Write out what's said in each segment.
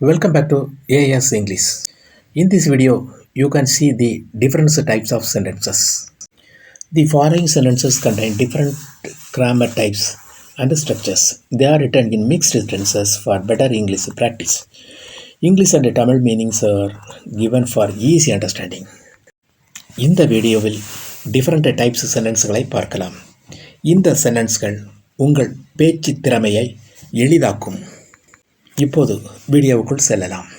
Welcome back to AS English. In this video, you can see the different types of sentences. The following sentences contain different grammar types and structures. They are written in mixed sentences for better English practice. English and Tamil meanings are given for easy understanding. இந்த வீடியோவில் different types சென்டென்ஸ்களை பார்க்கலாம். இந்த சென்டென்ஸ்கள் உங்கள் பேச்சு திறமையை எளிதாக்கும். இப்போது வீடியோவுக்குள் செல்லலாம்.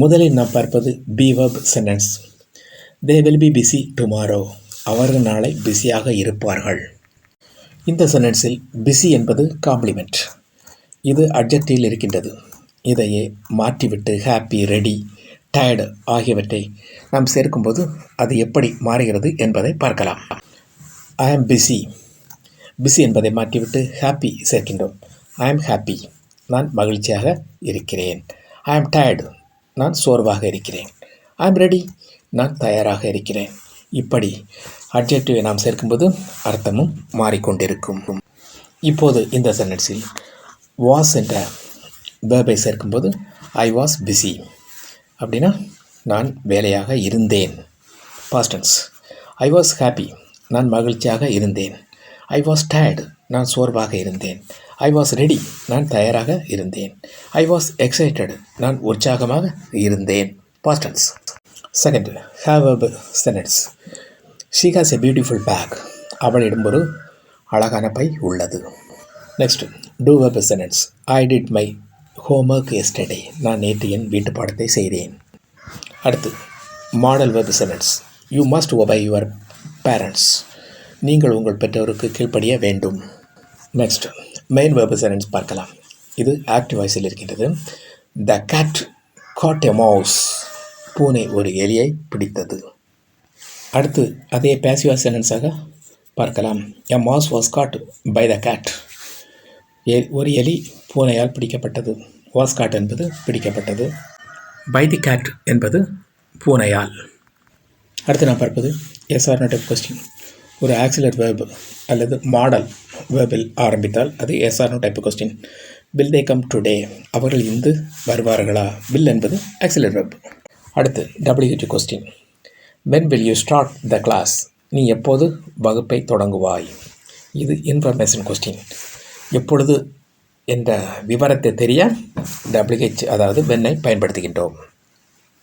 முதலில் நாம் பார்ப்பது B verb sentence. They will be busy tomorrow. அவர்கள் நாளை பிஸியாக இருப்பார்கள். இந்த சென்டென்ஸில் பிஸி என்பது காம்ப்ளிமெண்ட். இது அட்ஜெக்டிவில் இருக்கின்றது. இதையே மாற்றிவிட்டு ஹாப்பி, ரெடி, டயர்டு ஆகியவற்றை நாம் சேர்க்கும்போது அது எப்படி மாறுகிறது என்பதை பார்க்கலாம். ஐ ஆம் பிஸி. பிஸி என்பதை மாற்றிவிட்டு ஹாப்பி சேர்க்கின்றோம். ஐ ஆம் ஹாப்பி, நான் மகிழ்ச்சியாக இருக்கிறேன். ஐ ஆம் டயர்டு, நான் சோர்வாக இருக்கிறேன். ஐ ஆம் ரெடி, நான் தயாராக இருக்கிறேன். இப்படி அட்ஜெக்டிவை நாம் சேர்க்கும்போது அர்த்தமும் மாறிக்கொண்டிருக்கும். இப்போது இந்த சென்டென்ஸில் வாஸ் என்ற வேர்பை சேர்க்கும்போது ஐ வாஸ் பிஸி அப்படின்னா நான் வேலையாக இருந்தேன். Past tense. I was happy, நான் மகிழ்ச்சியாக இருந்தேன். ஐ வாஸ் டயர்டு, நான் சோர்வாக இருந்தேன். ஐ வாஸ் ரெடி, நான் தயாராக இருந்தேன். ஐ வாஸ் எக்ஸைட்டட், நான் உற்சாகமாக இருந்தேன். Past tense. Second, have verb sentence. She has a beautiful bag. அவளிடம் ஒரு அழகான பை உள்ளது. Next, two verb sentence. I did my homework yesterday. நான் நேற்று என் வீட்டு பாடத்தை செய்தேன். அடுத்து, modal verb sentence. You must obey your parents. நீங்கள் உங்கள் பெற்றோருக்கு கீழ்ப்படிய வேண்டும். நெக்ஸ்ட், மெயின் வெர்ப் சென்டென்ஸ் பார்க்கலாம். இது ஆக்டிவ் வாய்ஸில் இருக்கின்றது. The cat caught a mouse. பூனை ஒரு எலியை பிடித்தது. அடுத்து அதே பேசிவ் சென்டென்ஸாக பார்க்கலாம். A mouse was caught by the cat. ஒரு எலி பூனையால் பிடிக்கப்பட்டது. வாஸ் காட் என்பது பிடிக்கப்பட்டது. பை தி கேட் என்பது பூனையால். அடுத்து நாம் பார்ப்பது yes or no type question. ஒரு ஆக்சிலர் வேர்பு அல்லது மாடல் வேர்பில் ஆரம்பித்தால் அது yes or no type question. Will they come today. அவர்கள் இன்று வருவார்களா. வில் என்பது ஆக்சிலர் வேர்பு. அடுத்து WH question. When will you start the class. நீ எப்போது வகுப்பை தொடங்குவாய். இது இன்ஃபர்மேஷன் கொஸ்டின். எப்பொழுது என்ற விவரத்தை தெரிய WH அதாவது வென்னை பயன்படுத்துகின்றோம்.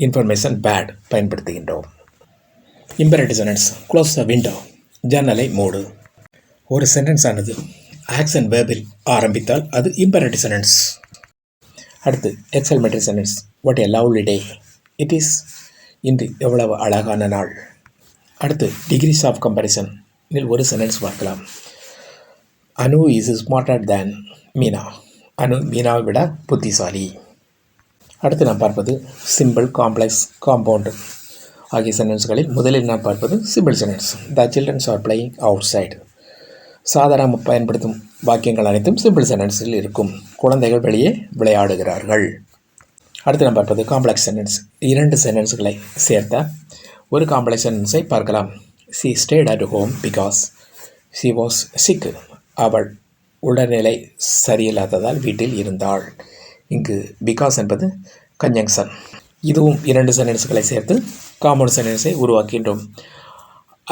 இன்ஃபர்மேஷன் பேட் பயன்படுத்துகின்றோம். Imperative sentence. Close the window. ஜன்னலை மூடு. ஒரு சென்டென்ஸ் ஆனது ஆக்ஷன் வேர்பில் ஆரம்பித்தால் அது இம்பரேட்டிவ் சென்டென்ஸ். அடுத்து exclamatory sentence. What a lovely day. It is. இன்று எவ்வளவு அழகான நாள். அடுத்து டிகிரிஸ் ஆஃப் கம்பேரிசன் இதில் ஒரு சென்டென்ஸ் பார்க்கலாம். அனு இஸ் ஸ்மார்ட்டர் தேன் மீனா. அனு மீனாவை விட புத்திசாலி. அடுத்து நாம் பார்ப்பது சிம்பிள், காம்ப்ளெக்ஸ், காம்பவுண்ட் ஆகிய சென்டென்ஸ்களில் முதலில் நாம் பார்ப்பது simple sentence. The childrens are playing outside. சாதாரண பயன்படுத்தும் வாக்கியங்கள் அனைத்தும் சிம்பிள் சென்டென்ஸில் இருக்கும். குழந்தைகள் வெளியே விளையாடுகிறார்கள். அடுத்து நாம் பார்ப்பது காம்ப்ளெக்ஸ் சென்டென்ஸ். இரண்டு சென்டென்ஸ்களை சேர்த்த ஒரு காம்ப்ளெக்ஸ் சென்டென்ஸை பார்க்கலாம். She stayed at home because she was sick. அவள் உடல்நிலை சரியில்லாததால் வீட்டில் இருந்தாள். இங்கு பிகாஸ் என்பது கன்ஜங்ஷன். இதுவும் இரண்டு சென்டென்ஸ்களை சேர்த்து காம்பவுண்ட் சென்டென்ஸை உருவாக்கின்றோம்.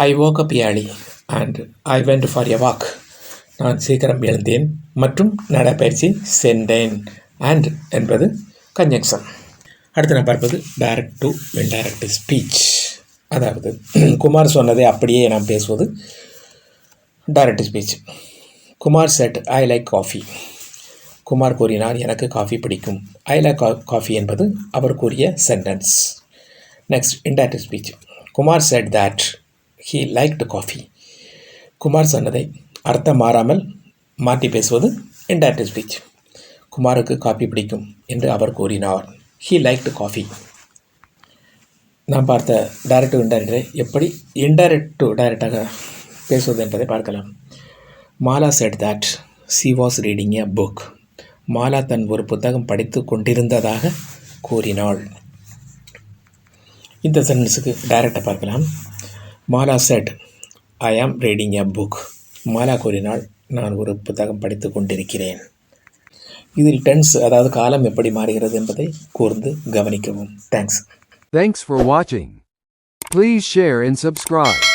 ஐ woke up early and I went for a walk. நான் சீக்கிரம் எழுந்தேன் மற்றும் நடைப்பயிற்சி சென்றேன். அண்ட் என்பது கன்ஜங்ஷன். அடுத்து நான் பார்ப்பது டைரக்ட் டு இன்டைரக்ட் ஸ்பீச். அதாவது குமார் சொன்னதை அப்படியே நாம் பேசுவது direct speech. Kumar set I like coffee. Kumar கூறினார் எனக்கு காஃபி பிடிக்கும். ஐ லைக் காஃபி என்பது அவர் கூறிய sentence. Next indirect speech. Kumar set that he liked coffee. Kumar சொன்னதை அர்த்தம் மாறாமல் மாற்றி பேசுவது இன்டைரக்ட் ஸ்பீச். குமாருக்கு காஃபி பிடிக்கும் என்று அவர் கூறினார். He liked coffee. நாம் பார்த்த டைரக்ட் டு இன்டைரக்டை எப்படி இன்டைரக்ட் டு டைரக்டாக பேசுவது என்பதை பார்க்கலாம். Mala said that she was reading a book. Mala தன் ஒரு புத்தகம் படித்து கொண்டிருந்ததாக கூறினாள். இந்த சென்டென்ஸுக்கு டைரக்டாக பார்க்கலாம். மாலா செட் ஐ ஆம் ரீடிங் எ புக். மாலா கூறினாள் நான் ஒரு புத்தகம் படித்து கொண்டிருக்கிறேன். இதில் டென்ஸ் அதாவது காலம் எப்படி மாறுகிறது என்பதை கூர்ந்து கவனிக்கவும். Thanks. Thanks for watching. Please share and subscribe.